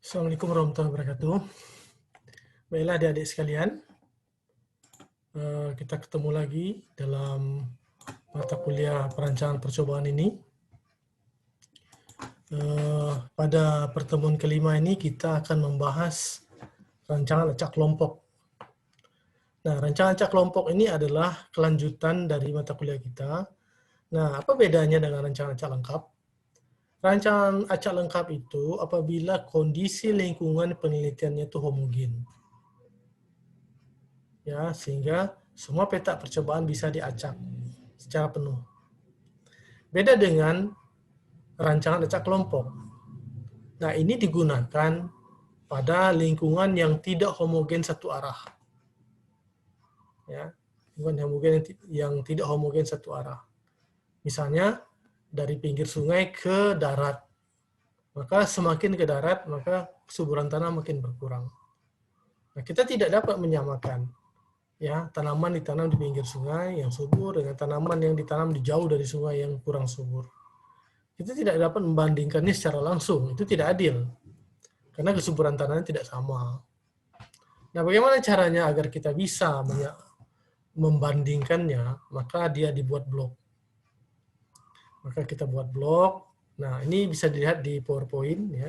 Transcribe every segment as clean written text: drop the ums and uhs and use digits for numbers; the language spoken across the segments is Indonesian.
Assalamualaikum warahmatullahi wabarakatuh. Baiklah adik-adik sekalian, kita ketemu lagi dalam mata kuliah perancangan percobaan ini. Pada pertemuan kelima ini kita akan membahas rancangan acak kelompok. Nah, rancangan acak kelompok ini adalah kelanjutan dari mata kuliah kita. Nah, apa bedanya dengan rancangan acak lengkap? Rancangan acak lengkap itu apabila kondisi lingkungan penelitiannya itu homogen. Ya, sehingga semua peta percobaan bisa diacak secara penuh. Beda dengan rancangan acak kelompok. Nah, ini digunakan pada lingkungan yang tidak homogen satu arah. Ya, lingkungan yang tidak homogen satu arah. Misalnya dari pinggir sungai ke darat. Maka semakin ke darat, maka kesuburan tanah makin berkurang. Nah, kita tidak dapat menyamakan ya tanaman ditanam di pinggir sungai yang subur dengan tanaman yang ditanam di jauh dari sungai yang kurang subur. Kita tidak dapat membandingkannya secara langsung, itu tidak adil. Karena kesuburan tanahnya tidak sama. Nah, bagaimana caranya agar kita bisa membandingkannya? Maka dia dibuat blok. Maka kita buat blok. Nah, ini bisa dilihat di PowerPoint ya.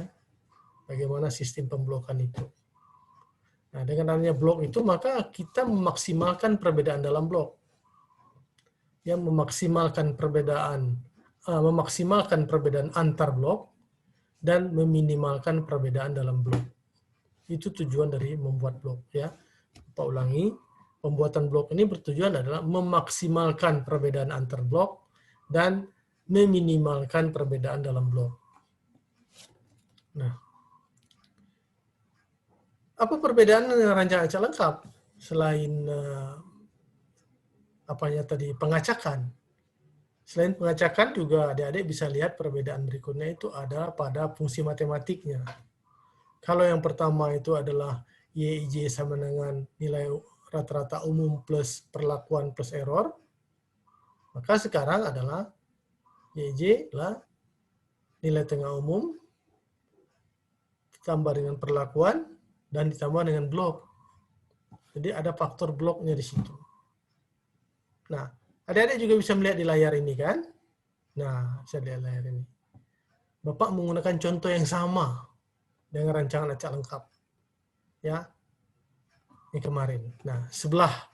Bagaimana sistem pemblokan itu. Nah, dengan adanya blok itu maka kita memaksimalkan perbedaan dalam blok. Yang memaksimalkan perbedaan antar blok dan meminimalkan perbedaan dalam blok. Itu tujuan dari membuat blok ya. Pak ulangi, pembuatan blok ini bertujuan adalah memaksimalkan perbedaan antar blok dan meminimalkan perbedaan dalam blok. Nah, apa perbedaan dengan rancangan acak lengkap selain pengacakan? Selain pengacakan juga adik-adik bisa lihat perbedaan berikutnya itu ada pada fungsi matematiknya. Kalau yang pertama itu adalah YIJ sama dengan nilai rata-rata umum plus perlakuan plus error, maka sekarang adalah YIJ adalah nilai tengah umum ditambah dengan perlakuan dan ditambah dengan blok. Jadi ada faktor bloknya di situ. Nah, adik-adik juga bisa melihat di layar ini kan? Nah, bisa lihat layar ini. Bapak menggunakan contoh yang sama dengan rancangan acak lengkap. Ya. Ini kemarin. Nah, sebelah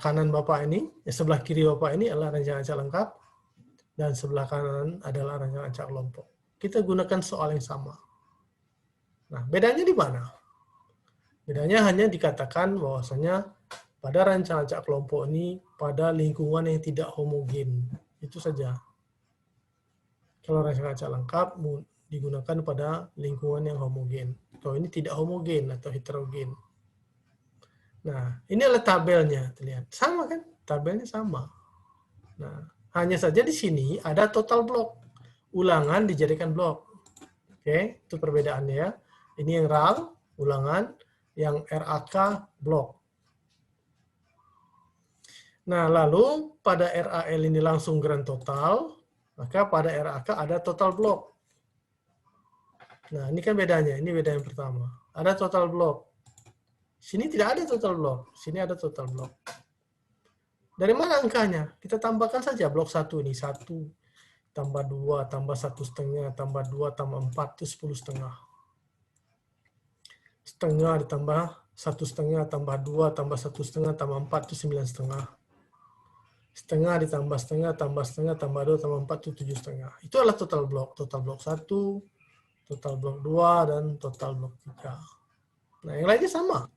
kanan Bapak ini, sebelah kiri Bapak ini adalah rancangan acak lengkap dan sebelah kanan adalah rancangan acak kelompok. Kita gunakan soal yang sama. Nah, bedanya di mana? Bedanya hanya dikatakan bahwasanya pada rancangan acak kelompok ini pada lingkungan yang tidak homogen. Itu saja. Kalau rancangan acak lengkap digunakan pada lingkungan yang homogen. Kalau ini tidak homogen atau heterogen. Nah, ini adalah tabelnya, terlihat. Sama kan? Tabelnya sama. Nah, hanya saja di sini ada total blok. Ulangan dijadikan blok. Oke, itu perbedaannya ya. Ini yang RAL, ulangan, yang RAK, blok. Nah, lalu pada RAL ini langsung grand total, maka pada RAK ada total blok. Nah, ini kan bedanya. Ini beda yang pertama. Ada total blok. Sini tidak ada total blok. Sini ada total blok. Dari mana angkanya? Kita tambahkan saja blok 1 ini. 1 tambah 2 tambah 1,5 tambah 2 tambah 4 itu 10,5. Setengah ditambah 1,5 tambah 2 tambah 1,5 tambah 4 itu 9,5. Setengah ditambah setengah tambah setengah tambah 2 tambah 4 itu 7,5. Itu adalah total blok. Total blok 1, total blok 2, dan total blok 3. Nah, yang lainnya sama.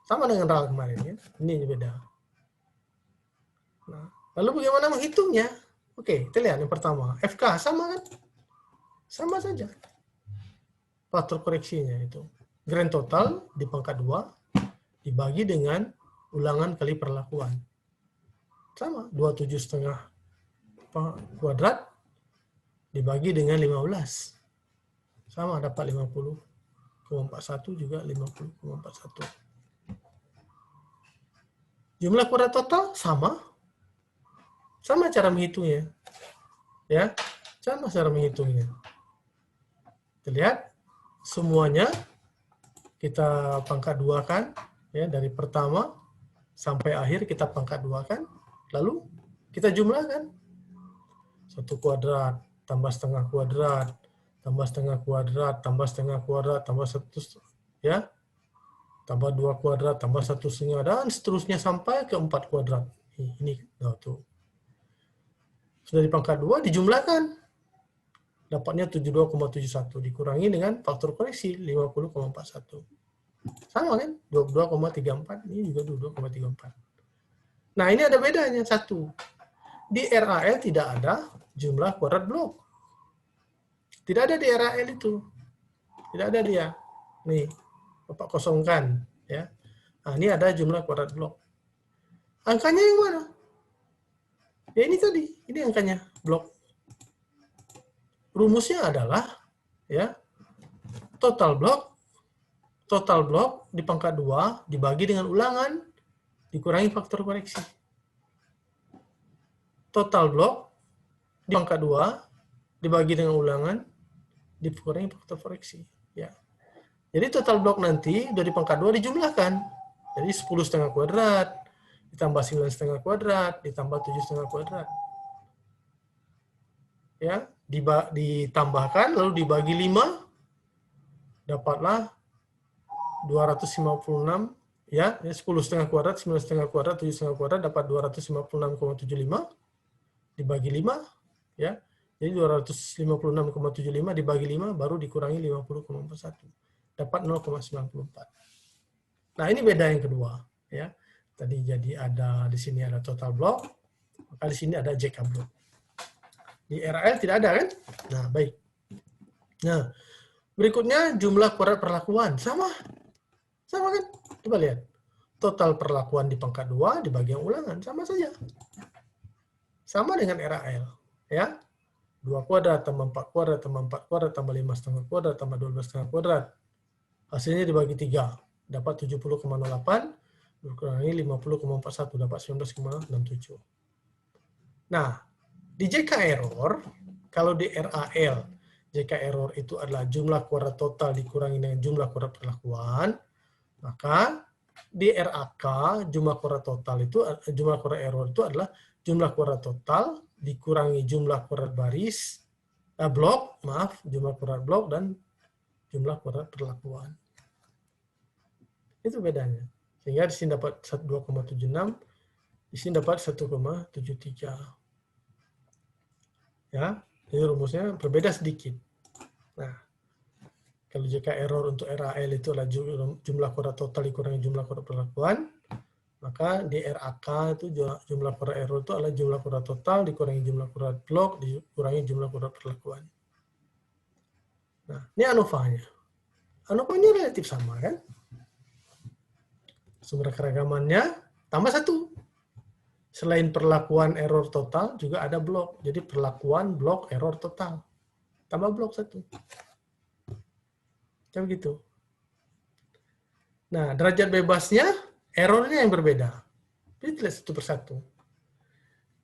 Sama dengan RAL kemarin ya. Ini beda. Nah, lalu bagaimana menghitungnya? Oke, kita lihat yang pertama. FK sama kan? Sama saja. Faktor koreksinya itu. Grand total di pangkat 2 dibagi dengan ulangan kali perlakuan. Sama, 27,5 kuadrat dibagi dengan 15. Sama, dapat 50,41 juga 50,41. Jumlah kuadrat total sama. Sama cara menghitungnya. Ya, sama cara menghitungnya. Terlihat semuanya kita pangkat 2 kan, ya, dari pertama sampai akhir kita pangkat 2 kan, lalu kita jumlahkan. 1 kuadrat tambah setengah kuadrat tambah setengah kuadrat tambah setengah kuadrat tambah 1, ya, tambah 2 kuadrat tambah 1/2 dan seterusnya sampai ke 4 kuadrat. Ini tuh. Sudah di pangkat 2 dijumlahkan. Dapatnya 72,71 dikurangi dengan faktor koreksi 50,41. Sama kan? 22,34, ini juga 22,34. Nah, ini ada bedanya satu. Di RAL tidak ada jumlah kuadrat blok. Tidak ada di RAL itu. Tidak ada dia. Nih, Bapak kosongkan, ya. Nah, ini ada jumlah kuadrat blok. Angkanya yang mana? Ya ini tadi, ini angkanya blok. Rumusnya adalah, ya, total blok di pangkat 2 dibagi dengan ulangan dikurangi faktor koreksi. Total blok di pangkat 2 dibagi dengan ulangan dikurangi faktor koreksi, ya. Jadi total blok nanti dari pangkat 2 dijumlahkan. Jadi 10,5 kuadrat ditambah 9,5 kuadrat ditambah 7,5 kuadrat. Ya, ditambahkan lalu dibagi 5 dapatlah 256, ya, 10,5 kuadrat, 9,5 kuadrat, 7,5 kuadrat dapat 256,75 dibagi 5, ya. Jadi 256,75 dibagi 5 baru dikurangi 50,41. Dapat 0,94. Nah, ini beda yang kedua, ya. Tadi jadi ada di sini ada total blok, maka di sini ada JK blok. Di RAL tidak ada kan? Nah, baik. Nah, berikutnya jumlah kuadrat perlakuan. Sama kan? Coba lihat. Total perlakuan di pangkat 2 dibagi yang ulangan. Sama saja. Sama dengan RAL. Ya. 2 kuadrat tambah 4 kuadrat tambah 4 kuadrat tambah 5,5 kuadrat tambah 12,5 kuadrat. Hasilnya dibagi 3. Dapat 70,08. Dikurangi 50,41. Dapat 19,67. Nah, di JK error, kalau di RAL, JK error itu adalah jumlah kuadrat total dikurangi dengan jumlah kuadrat perlakuan, maka di RAK jumlah kuadrat total itu jumlah kuadrat error itu adalah jumlah kuadrat total dikurangi jumlah kuadrat baris blok, jumlah kuadrat blok dan jumlah kuadrat perlakuan. Itu bedanya. Sehingga di sini dapat 2,76, di sini dapat 1,73. Ya, jadi rumusnya berbeda sedikit. Nah, kalau jika error untuk RAL itu adalah jumlah kuadrat total dikurangi jumlah kuadrat perlakuan, maka di RAK itu jumlah kuadrat error itu adalah jumlah kuadrat total dikurangi jumlah kuadrat blok dikurangi jumlah kuadrat perlakuan. Nah, ini ANOVA-nya. ANOVA-nya relatif sama kan? Sumber keragamannya tambah 1. Selain perlakuan error total, juga ada blok. Jadi perlakuan blok error total. Tambah blok 1. Kayak begitu. Nah, derajat bebasnya, errornya yang berbeda. Jadi lihat satu persatu.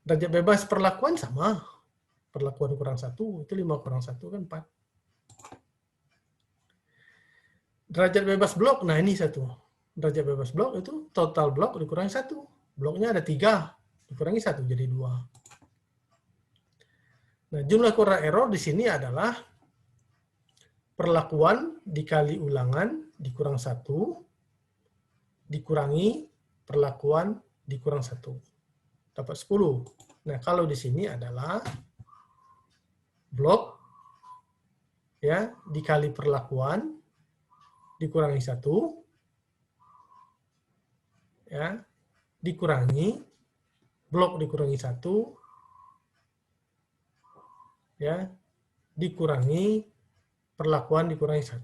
Derajat bebas perlakuan sama. Perlakuan kurang 1, itu 5 kurang 1 kan 4. Derajat bebas blok, nah ini 1. Derajat bebas blok itu total blok dikurangi 1. Bloknya ada 3. Dikurangi 1 jadi 2. Nah, jumlah kuadrat error di sini adalah perlakuan dikali ulangan dikurang 1 dikurangi perlakuan dikurang 1. Dapat 10. Nah, kalau di sini adalah blok ya dikali perlakuan dikurangi 1 ya dikurangi blok dikurangi 1 ya dikurangi perlakuan dikurangi 1.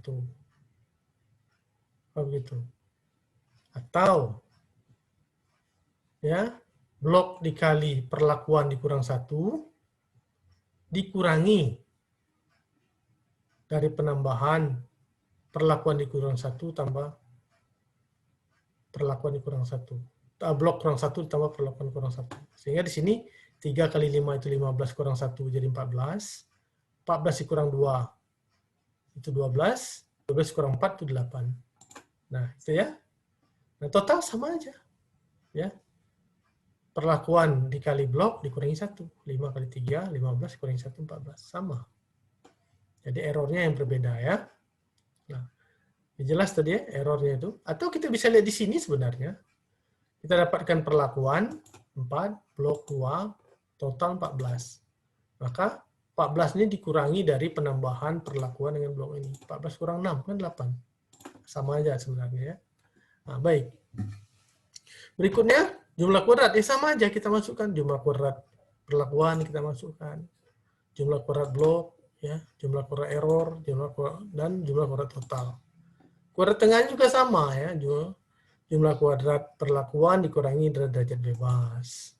Begitu. Atau ya blok dikali perlakuan dikurang 1 dikurangi dari penambahan perlakuan dikurang 1 tambah perlakuan dikurang 1. Blok kurang 1 ditambah perlakuan kurang 1. Sehingga di sini 3 kali 5 itu 15 kurang 1 jadi 14. 14 dikurang 2 itu 12, 12 kurang 4 itu 8. Nah, itu ya. Nah, total sama aja. Ya. Perlakuan dikali blok dikurangi 1. 5 kali 3, 15 kurangi 1, 14. Sama. Jadi errornya yang berbeda ya. Nah, jelas tadi ya errornya itu. Atau kita bisa lihat di sini sebenarnya. Kita dapatkan perlakuan 4, blok 2, total 14. Maka 14 ini dikurangi dari penambahan perlakuan dengan blok ini. 14 kurang 6 kan 8. Sama aja sebenarnya ya. Nah, baik. Berikutnya jumlah kuadrat. Sama aja kita masukkan jumlah kuadrat perlakuan kita masukkan. Jumlah kuadrat blok, ya, jumlah kuadrat error, dan jumlah kuadrat total. Kuadrat tengahnya juga sama ya, jumlah kuadrat perlakuan dikurangi derajat bebas.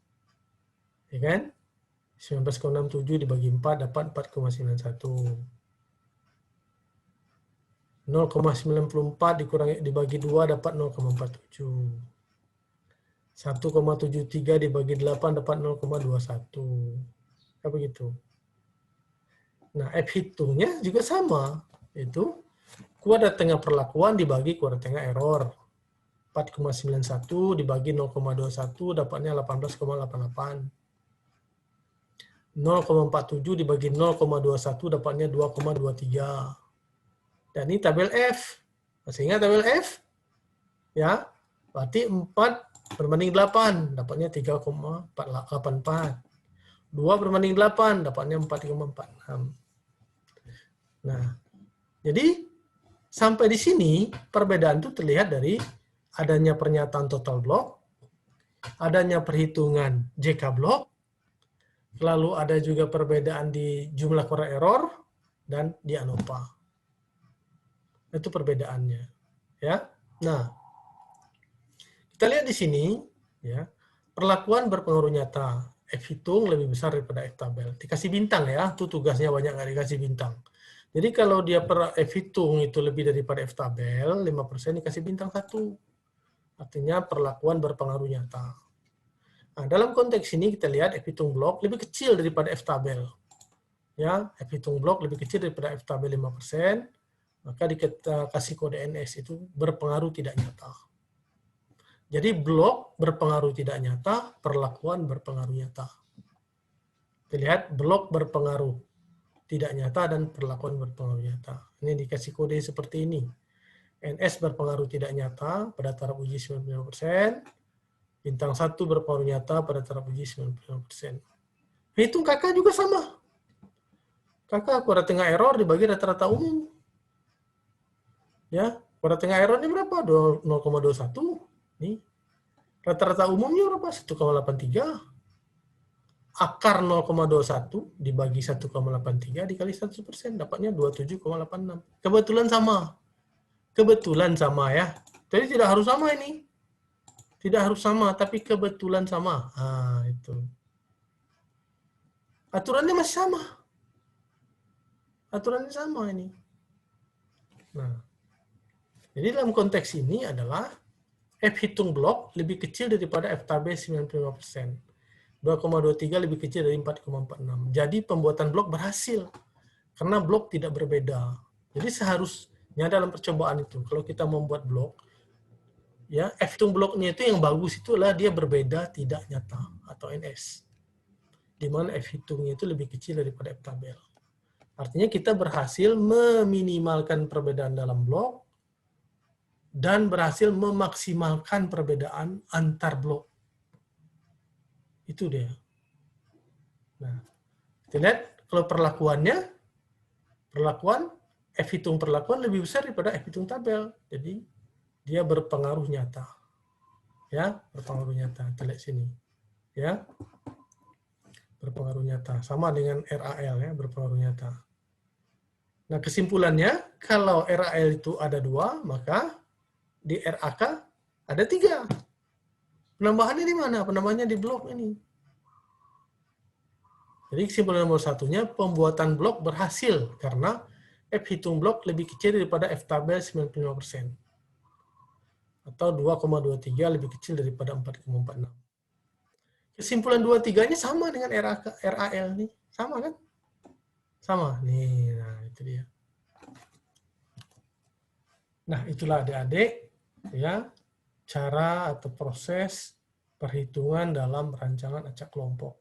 Ya kan? 19,67 dibagi 4 dapat 4,91. 0,94 dibagi 2 dapat 0,47. 1,73 dibagi 8 dapat 0,21. Kayak begitu. Nah, F hitungnya juga sama. Itu kuadrat tengah perlakuan dibagi kuadrat tengah error. 4,91 dibagi 0,21 dapatnya 18,88. 0,47 dibagi 0,21 dapatnya 2,23. Dan ini tabel F. Masih ingat tabel F? Ya, berarti 4 berbanding 8 dapatnya 3,84. 2 berbanding 8 dapatnya 4,46. Nah, jadi sampai di sini perbedaan itu terlihat dari adanya pernyataan total blok, adanya perhitungan JK blok, lalu ada juga perbedaan di jumlah kuadrat error dan di ANOVA. Itu perbedaannya, ya. Nah, kita lihat di sini, ya, perlakuan berpengaruh nyata. F hitung lebih besar daripada F tabel. Dikasih bintang ya, itu tugasnya banyak nggak dikasih bintang. Jadi kalau dia per F hitung itu lebih daripada F tabel, 5% dikasih bintang 1. Artinya perlakuan berpengaruh nyata. Nah, dalam konteks ini kita lihat F hitung blok lebih kecil daripada F tabel. Ya, F hitung blok lebih kecil daripada F tabel 5%, maka kita kasih kode NS itu berpengaruh tidak nyata. Jadi blok berpengaruh tidak nyata, perlakuan berpengaruh nyata. Kita lihat blok berpengaruh tidak nyata dan perlakuan berpengaruh nyata. Ini dikasih kode seperti ini. NS berpengaruh tidak nyata pada taraf uji 95%, bintang 1 berpengaruh nyata pada taraf uji 95%. Hitung KK juga sama. KK kuadrat tengah error dibagi rata-rata umum. Ya, kuadrat tengah error ini berapa? 0,21. Nih. Rata-rata umumnya berapa? 1,83. Akar 0,21 dibagi 1,83 dikali 100%, dapatnya 27,86. Kebetulan sama. Kebetulan sama ya. Jadi tidak harus sama ini. Tidak harus sama, tapi kebetulan sama. Nah, itu. Aturannya masih sama. Aturannya sama ini. Nah, jadi dalam konteks ini adalah F hitung blok lebih kecil daripada F tabel 95%. 2,23 lebih kecil dari 4,46. Jadi pembuatan blok berhasil. Karena blok tidak berbeda. Jadi seharusnya dalam percobaan itu, kalau kita membuat blok, ya F hitung bloknya itu yang bagus itu adalah dia berbeda tidak nyata atau NS. Di mana F hitungnya itu lebih kecil daripada F tabel. Artinya kita berhasil meminimalkan perbedaan dalam blok dan berhasil memaksimalkan perbedaan antar blok. Itu dia. Nah, kita lihat kalau perlakuan F hitung perlakuan lebih besar daripada F hitung tabel. Jadi dia berpengaruh nyata. Ya, berpengaruh nyata. Kita lihat sini. Ya. Berpengaruh nyata. Sama dengan RAL ya, berpengaruh nyata. Nah, kesimpulannya kalau RAL itu ada 2, maka di RAK ada 3. Penambahannya di mana? Penambahannya di blok ini. Jadi kesimpulan nomor satunya, pembuatan blok berhasil karena F hitung blok lebih kecil daripada F tabel 95%. Atau 2,23 lebih kecil daripada 4,46. Kesimpulan 2-3-nya sama dengan RAL nih. Sama kan? Sama. Nih, nah itu dia. Nah, itulah adik-adik ya cara atau proses perhitungan dalam rancangan acak kelompok.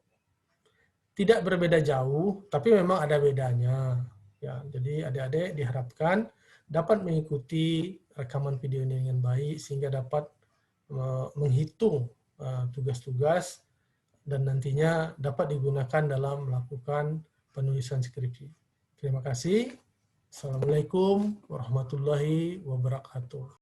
Tidak berbeda jauh, tapi memang ada bedanya. Ya, jadi adik-adik diharapkan dapat mengikuti rekaman video ini dengan baik sehingga dapat menghitung tugas-tugas dan nantinya dapat digunakan dalam melakukan penulisan skripsi. Terima kasih. Assalamualaikum warahmatullahi wabarakatuh.